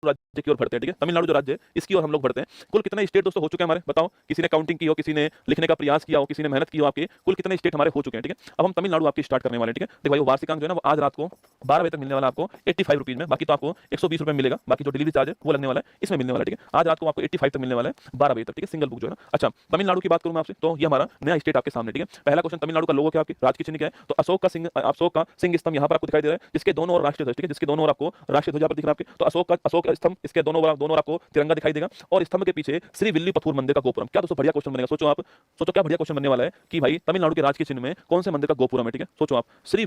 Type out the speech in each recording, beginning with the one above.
राज्य की ओर बढ़ते हैं। ठीक है, तमिलनाडु जो राज्य है इसकी ओर हम लोग बढ़ते हैं। कुल कितने स्टेट दोस्तों हो चुके हैं हमारे, बताओ। किसी ने काउंटिंग की हो, किसी ने लिखने का प्रयास किया हो, किसी ने मेहनत की हो, आपके कुल कितने स्टेट हमारे हो चुके हैं। ठीक है, अब हम तमिलनाडु आपकी स्टार्ट करने वाले हैं। ठीक है, देखो भाई, वो वार्षिक अंक जो है ना वो आज रात को 12 बजे तक मिलने वाला आपको 85 रुपीज में। बाकी तो आपको 120 रुपए मिलेगा, बाकी जो डिलीवरी चार्ज है वो लगने वाला है, इसमें मिलने वाला है। ठीक है, आज रात को आपको 85 तक मिलने वाला है 12 बजे तक। ठीक है, सिंगल बुक जो है ना। अच्छा, तमिलनाडु की बात करूं मैं आपसे, तो ये हमारा नया स्टेट आपके सामने। ठीक है, पहला क्वेश्चन, तमिलनाडु का लोगो क्या, आपके राजकीय चिन्ह क्या है? तो अशोक का सिंह स्तंभ यहाँ पर आपको दिखाई दे रहा है, जिसके दोनों ओर राष्ट्रीय ध्वज। ठीक है, जिसके दोनों ओर आपको राष्ट्रीय ध्वज पर दिख रहा है आपके। तो अशोक स्तंभ, इसके दोनों ओर आपको तिरंगा दिखाई देगा, और स्तंभ के पीछे श्री विल्लीपुथूर मंदिर का गोपुरम। क्या दोस्तों बढ़िया क्वेश्चन बनेगा, सोचो आप, सोचो क्या बढ़िया क्वेश्चन बनने वाला है कि भाई तमिलनाडु के राजकीय चिन्ह में कौन से मंदिर का गोपुरम है। ठीक है, सोचो आप, श्री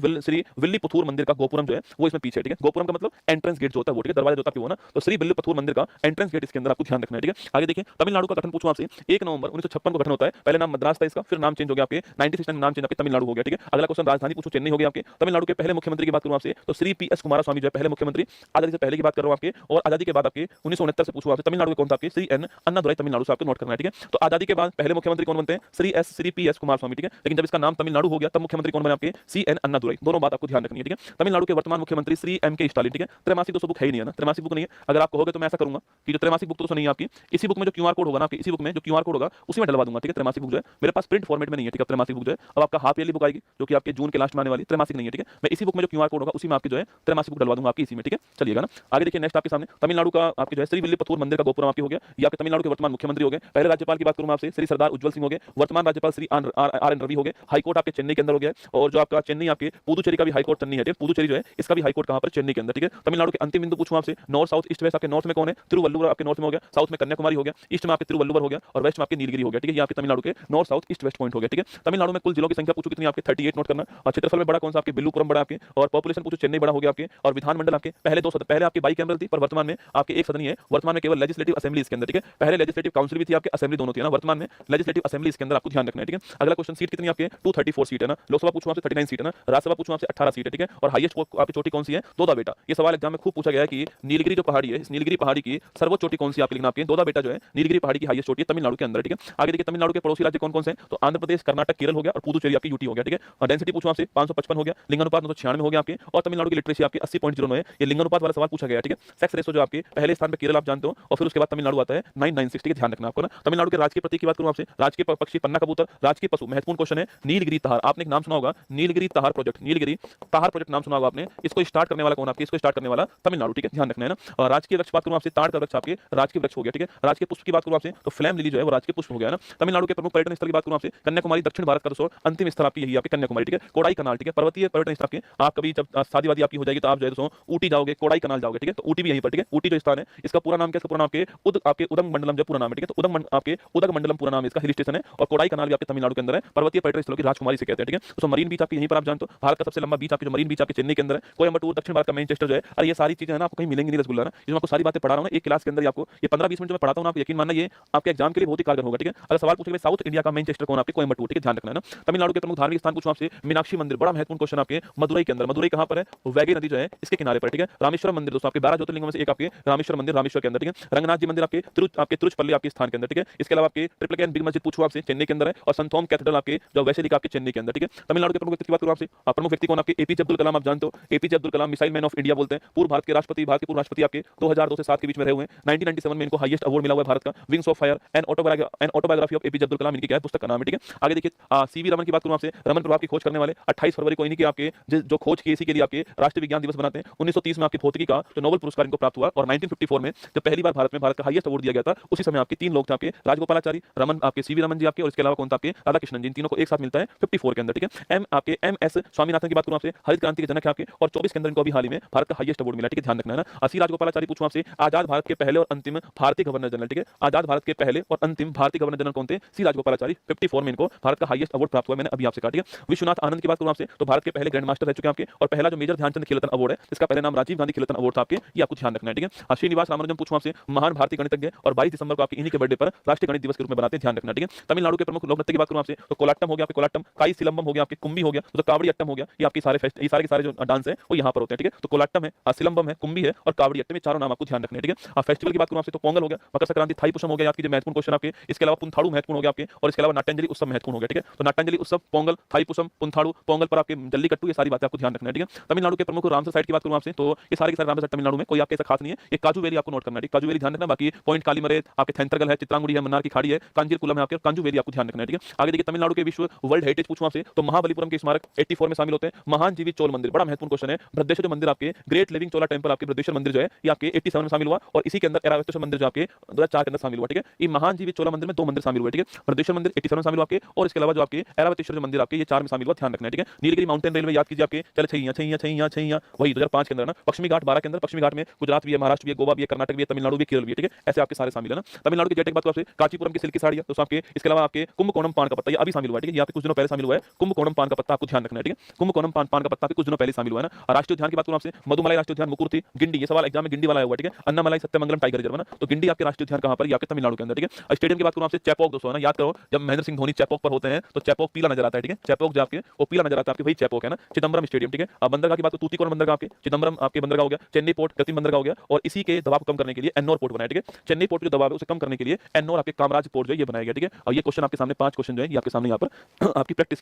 विल्लीपुथूर मंदिर का गोपुरम जो है वो इसमें पीछे है। ठीक है, गोपुरम का मतलब एंट्रेंस गेट जो होता है वो। ठीक है, दरवाजा जो होता है वो ना, तो श्री विल्लीपुथूर मंदिर का एंट्रेंस गेट इसके अंदर आपको ध्यान रखना है। ठीक है, आगे देखिए, तमिलनाडु का गठन पूछूं आपसे, 1 नवंबर 1956 को गठन होता है। पहले नाम मद्रास था इसका, फिर नाम चेंज हो गया आपके 96 में, नाम चेंज आपके तमिलनाडु हो गया। ठीक है, अगला क्वेश्चन, राजधानी पूछो, चेन्नई हो गया आपके। तमिलनाडु के पहले मुख्यमंत्री की बात करूं आपसे, तो श्री PS कुमारस्वामी जो है पहले मुख्यमंत्री, आजादी से पहले की बात कर रहा हूं आपके। और आजादी के बाद आपके 1969 से पूछूं आपसे, तमिलनाडु के कौन था आपके? श्री N अन्नादुराई तमिलनाडु से आपको नोट करना है। ठीक है, तो आजादी के बाद पहले मुख्यमंत्री कौन बनते हैं? श्री PS कुमारस्वामी। ठीक है, लेकिन जब इसका नाम तमिलनाडु हो गया तब मुख्यमंत्री कौन बने आपके? CN अन्नादुराई। दोनों बात आपको ध्यान रखनी है। ठीक है, तमिलनाडु के वर्तमान मुख्यमंत्री श्री MK स्टालिन। ठीक है, त्रैमासिक दोस्तों बुक है ही नहीं है ना, त्रैमासिक बुक नहीं है। अगर आपको होगा तो मैं ऐसा करूंगा कि जो त्रैमासिक बुक तो नहीं है आपकी, इसी बुक में जो QR कोड होगा ना आपकी, इसी बुक में जो QR कोड होगा उसी में डलवा दूंगा। ठीक है, त्रैमासिक बुक जो है मेरे पास प्रिंट फॉर्मेट में नहीं है। ठीक है, त्रैमासिक बुक जो है अब आपका हाफ ईयरली बुक आएगी जो कि आपके जून के लास्ट में आने वाली, त्रैमासिक नहीं है। ठीक है, मैं इसी बुक में जो QR कोड होगा उसी में आपकी जो है त्रैमासिक बुक डलवा दूंगा आपकी इसी में। ठीक है, चलिएगा ना। आगे देखिए, नेक्स्ट आपके सामने तमिलनाडु का आपके जो है श्री विल्लीपुथूर मंदिर का गोपुरम आपके हो गया। ये आपके तमिलनाडु के वर्तमान मुख्यमंत्री हो गए। पहले राज्यपाल की बात करूं मैं आपसे, श्री सरदार उज्जवल सिंह हो गए। वर्तमान राज्यपाल श्री RN रवि हो गए। हाईकोर्ट आपके चेन्नई के अंदर हो गया है, और जो आपका चेन्नई आपके पुदुचेरी का भी हाईकोर्ट चेन्नई है। पुदुचेरी जो है इसका भी हाईकोर्ट कहां पर? चेन्नई के अंदर। ठीक है, तमिलनाडु के अंतिम बिंदु पूछूं आपसे, नॉर्थ साउथ ईस्ट वेस्ट, आपके नॉर्थ में कौन है? तिरुवल्लुवर आपके नॉर्थ में हो गया, साउथ में कन्याकुमारी हो गया, ईस्ट में आपके तिरुवल्लुवर हो गया, और वेस्ट में आपके नीलगिरी हो गया। ठीक है, ये आपके तमिलनाडु के north south east west point हो गया। ठीक है, तमिलनाडु में कुल जिलों की संख्या पूछो कितनी आपके? 38 नोट करना। और क्षेत्रफल में बड़ा कौन सा आपके? बिल्लुपुरम बड़ा आपके। और पॉपुलेशन पूछो, चेन्नई बड़ा हो गया आपके। और विधानमंडल आपके पहले 2 सदन, पहले आपकी बाइकैमरल थी पर वर्तमान में आपके एक सदनीय है। वर्तमान में केवल लेजिस्लेटिव असेंबली इसके अंदर। ठीक है, पहले लेजिस्लेटिव काउंसिल भी थी आपके, असेंबली दोनों थी ना, वर्तमान में लेजिस्लेटिव असेंबली इसके अंदर आपको ध्यान रखना है। ठीक है, अगला क्वेश्चन, सीट कितनी आपके? 234 सीट है ना। लोकसभा पूछूं आपसे 39 सीट है ना, राज्यसभा पूछूं आपसे 18 सीट है। ठीक है, और हाईएस्ट आपकी चोटी कौन सी है? दोदा बेटा। ये सवाल एग्जाम में खूब पूछा गया है कि नीलगिरी जो पहाड़ी है, इस नीलगिरी पहाड़ी की सर्वोच्च चोटी कौन सी आपके? लिखना आपके दोदा बेटा जो है नीलगिरी पहाड़ी की हाईएस्ट चोटी है तमिलनाडु के अंदर। ठीक है, आगे देखिए, तमिलनाडु के पड़ोसी राज्य कौन कौन से हैं? तो आंध्र प्रदेश, कर्नाटक, केरल हो गया, और पुदुचेरी आपकी यूटी हो गया। ठीक है, और डेंसिटी पूछूं आपसे 555 हो गया, लिंगानुपात 996 हो गया आपके, और तमिलनाडु की लिटरेसी आपकी 80.09 है। ये लिंगानुपात वाला सवाल पूछा गया है। ठीक है, सेक्स रेशो जो आपके पहले स्थान पे केरल आप जानते हो, और फिर उसके बाद तमिलनाडु आता है 996। ठीक है, ध्यान रखना आपको ना। तमिलनाडु के राजकीय प्रतीक की बात करूं आपसे, राजकीय पक्षी पन्ना कबूतर, राजकीय पशु, महत्वपूर्ण क्वेश्चन है, नीलगिरी ताहार। आपने एक नाम सुना होगा, नीलगिरी ताहार प्रोजेक्ट, नीलगिरी ताहार प्रोजेक्ट नाम सुना होगा आपने। इसको स्टार्ट करने वाला कौन आपके? इसको स्टार्ट करने वाला तमिलनाडु। ठीक है, ध्यान रखना है ना। और राजकीय वृक्ष बात करूं आपसे, ताड़ का वृक्ष आपके राजकीय वृक्ष हो गया। ठीक है, राजकीय पुष्प की बात करूं आपसे, तो फ्लेम लिली जो है वो राजकीय पुष्प हो गया ना। तमिलनाडु के प्रमुख पर्यटन स्थल की बात करूं आपसे, कन्याकुमारी, दक्षिण भारत का रिसोर्ट, अंतिम स्थल आपकी यही आपके कन्याकुमारी। ठीक है, कोडाई कनाल। ठीक है, पर्वतीय पर्यटन स्थल आपके, आप कभी जब शादी वादी आपकी हो जाएगी तो आप जो है दोस्तों ऊटी जाओगे, कोडाई कनाल जाओगे। ठीक है, तो ऊटी भी यहीं पर। ठीक है, ऊटी जो स्थान है इसका पूरा नाम क्या है? इसका पूरा नाम आपके उदंग मंडलम जो पूरा नाम है। ठीक है, तो आपके उदग मंडलम पूरा नाम इसका हिल स्टेशन है, और कोडाई कनाल भी आपके तमिलनाडु के अंदर है। पर्वतीय पर्यटन स्थलों की राजकुमारी से कहते हैं। ठीक है, तो मरीन बीच आपकी यहीं पर आप जानते हो, भारत का सबसे लंबा बीच आपके जो मरीन बीच आपके चेन्नई के अंदर है। कोयम्बटूर, दक्षिण भारत का मैनचेस्टर जो है। अरे ये सारी चीजें है ना आपको कहीं मिलेंगी नहीं रसगुल्ला ना, जिसमें आपको सारी बातें पढ़ा रहा हूं ना एक क्लास के अंदर। आपको ये 15-20 मिनट जो मैं पढ़ाता हूं ना, आप यकीन मानना ये आपके एग्जाम के लिए बहुत ही कारगर होगा। ठीक है, अगर सवाल पूछे साउथ इंडिया का मैनचेस्टर कौन? आपके कोयम्बटूर। ठीक है, ध्यान रखना है ना। तमिलनाडु के प्रमुख धार्मिक स्थान पूछूं आपसे, मीनाक्षी मंदिर, बड़ा महत्वपूर्ण क्वेश्चन आपके मदुरई के अंदर। मदुरई कहां पर है? वैगई नदी जो है इसके किनारे पर। ठीक है, रामेश्वरम मंदिर दोस्तों आपके 12 ज्योतिर्लिंगों में से एक आपके रामेश्वर मंदिर, रामेश्वर के अंदर। ठीक है, रंगनाथ जी मंदिर आपके तिरुचपल्ली आपके स्थान के अंदर। ठीक है, इसके अलावा आपके ट्रिपल कैन बिग मस्जिद पूछूं आपसे चेन्नई के अंदर है, और संतोम कैथेड्रल आपके जो वैसे आपके चेन्नई के अंदर। ठीक है, तमिलनाडु के प्रमुख व्यक्ति की बात करूं आपसे, प्रमुख व्यक्ति कौन? आपके APJ अब्दुल कलाम। आप जानते हो APJ Abdul Kalam missile man of India बोलते हैं, पूर्व भारत के राष्ट्रपति, भारत के पूर्व राष्ट्रपति आपके 2002 से 7 के बीच में रहे हुए हैं। 1997 में इनको हाईएस्ट अवार्ड मिला हुआ है भारत का, wings of fire and autobiography of APJ Abdul Kalam इनकी क्या है? पुस्तक का नाम है। ठीक है, आगे देखिए, CV रमन की बात करूं आपसे, रमन प्रभाव की खोज करने वाले 28 फरवरी को इन्हीं के आपके जो खोज की इसी के लिए आपके राष्ट्रीय विज्ञान दिवस बनाते हैं। 1930 में आपकी भौतिकी का जो नोबेल पुरस्कार इनको प्राप्त हुआ, और 1954 में जब पहली बार भारत का हाईएस्ट अवार्ड दिया गया था, उसी समय आपके 3 लोग थे आपके, राजगोपालाचारी, रमन आपके CV रमन जी आपके, और इसके अलावा कौन था आपके? राधाकृष्णन जी। इन तीनों को एक साथ मिलता है 54 के अंदर। ठीक है, MS स्वामीनाथन की बात करूं आपसे, हरित क्रांति के जनक है आपके, और 24 के अंदर इनको अभी हाल ही में भारत का हाईएस्ट अवार्ड मिला। ठीक है, ध्यान रखना है ना। सी राजगोपालाचारी पूछूं आपसे, आजाद भारत के पहले और अंतिम भारतीय गवर्नर जनरल। ठीक है, आजाद भारत के पहले और अंतिम भारतीय गवर्नर जनरल कौन थे? सी राजगोपालाचारी। 54 में इनको भारत का हाईएस्ट अवार्ड प्राप्त हुआ, मैंने अभी आपसे कहा। ठीक है, विश्वनाथ आनंद की बात करूं आपसे, तो भारत के पहले ग्रैंड मास्टर रह चुके हैं आपके, और पहला जो मेजर ध्यानचंद खेलरत्न अवार्ड है इसका पहले नाम राजीव गांधी खेलरत्न अवार्ड था आपके, ये आपको ध्यान रखना है। ठीक है, श्रीनिवास रामानुजन पूछूं आपसे, महान भारतीय गणितज्ञ, और 22 दिसंबर को आपके इन्हीं के बर्थडे पर राष्ट्रीय गणित दिवस के रूप में बनाते हैं, ध्यान रखना। ठीक है, तमिलनाडु के प्रमुख लोक नृत्य की बात करूं आपसे, तो कोलाट्टम हो गया आपके, कोलाट्टम, काई सिलंबम हो गया आपके, कुंभी हो गया, तो कावड़ी अट्टम हो गया। ये आपके सारे के सारे जो डांस है वो यहाँ पर होते हैं। ठीक है, तो कोलाट्टम है, सिलंबम है, कुंभी है, और कावड़ी अट्टम, चारों नाम आपको ध्यान रखने हैं। ठीक है, फेस्टिवल की बात करूं आपसे, तो पोंगल हो गया, मकर संक्रांति, थाई पुषम हो गया, आपकी जो महत्वपूर्ण क्वेश्चन आपके। इसके अलावा पुंथाड़ू महत्वपूर्ण हो गया आपके, और इसके अलावा नाट्यांजलि उत्सव महत्वपूर्ण हो गया। ठीक है, तो नाट्यांजलि उत्सव, पोंगल, थाई पुषम, पुंथाड़ू, पोंगल पर आपके जल्लीकट्टू, ये सारी बातें आपको ध्यान रखना है। ठीक है, तमिलनाडु के प्रमुख रामसर साइट की बात करूं आपसे, तो ये सारे के सारे रामसर तमिलनाडु में, कोई आपके ऐसा खास नहीं है, ये काजू वैली आपको नोट करना है, ठीक है? काजू वैली ध्यान रखना, बाकी पॉइंट कालीमरे, आपके थेंतरगल है, चित्रांगुड़ी है, मन्नार की खाड़ी है, कांजीरकुलम है, आपके कांजू वैली आपको ध्यान रखना है, ठीक है? आगे देखिए तमिलनाडु के विश्व वर्ल्ड हेरिटेज पूछूं आपसे तो महाबलीपुरम के स्मारक 84 में शामिल होते हैं। महान जीवित चोल मंदिर, बड़ा महत्वपूर्ण क्वेश्चन है। बृहदेश्वर मंदिर आपके ग्रेट लिविंग चोला टेंपल, आपके बृहदेश्वर मंदिर जो है ये आपके 87 में शामिल हुआ, और इसी के अंदर ऐरावतेश्वर मंदिर जो आपके 2004 के अंदर शामिल हुआ, ठीक है? ये महान जीवित चोला मंदिर में 2 मंदिर शामिल हुए, ठीक है? बृहदेश्वर मंदिर 87 में शामिल हुआ आपके, और इसके अलावा जो आपके ऐरावतेश्वर जो मंदिर आपके ये 4 में शामिल हुआ, ध्यान रखना है, ठीक है? नीलगिरी माउंटेन रेलवे याद कीजिए आपके, चले छैया छैया छैया छैया, वही 2005 के अंदर ना। पश्चिमी घाट 12 के अंदर, पश्चिमी घाट में गुजरात भी है, महाराष्ट्र भी है, गोवा भी है, कर्नाटक भी है, तमिलनाडु भी, केरल भी है, ठीक है? ऐसे आपके सारे शामिल है ना। तमिलनाडु की जेट बात आपसे कांचीपुरम की सिल्क की साड़ी है तो आपके, इसके अलावा आपके कुंभकोणम पान का पत्ता ये अभी शामिल हुआ है, ठीक है? ये आपके कुछ दिनों पहले शामिल हुआ है, कुंभकोणम पान का पत्ता आपको ध्यान रखना है, ठीक है? कुंभकोणम पान का पत्ता आपके कुछ दिनों पहले शामिल हुआ है ना। राष्ट्रीय उद्यान की बात करूं आपसे, मधुमलाई राष्ट्रीय उद्यान, मुकुरुती, गिंडी, ये सवाल एग्जाम में गिंडी वाला है हुआ, ठीक है? अन्नामलाई, सत्यमंगलम टाइगर रिजर्व ना, तो गिंडी आपके राष्ट्रीय उद्यान कहां पर? ये आपके तमिलनाडु के अंदर, ठीक है? स्टेडियम की बात करूं आपसे, चेपॉक दोस्तों है ना, याद करो जब महेंद्र सिंह धोनी चेपॉक पर होते हैं तो चेपॉक पीला नजर आता है, ठीक है? चेपॉक जो आपके वो पीला नजर आता है आपके, वही चेपॉक है ना। चिदंबरम स्टेडियम, ठीक है? अब बंदरगाह की बात करूं, तूतीकोरन बंदरगाह आपके, चिदंबरम आपके बंदरगाह हो गया, चेन्नई पोर्ट कृत्रिम बंदरगाह हो गया, और इसी के दबाव को कम करने के लिए एन्नोर पोर्ट बनाया, ठीक है? चेन्नई पोर्ट के जो दबाव है उसे कम करने के लिए एन्नोर आपके कामराज पोर्ट जो है ये बनाया गया, ठीक है? और ये क्वेश्चन आपके सामने 5 क्वेश्चन जो है ये आपके सामने यहाँ पर आपकी प्रैक्टिस के लिए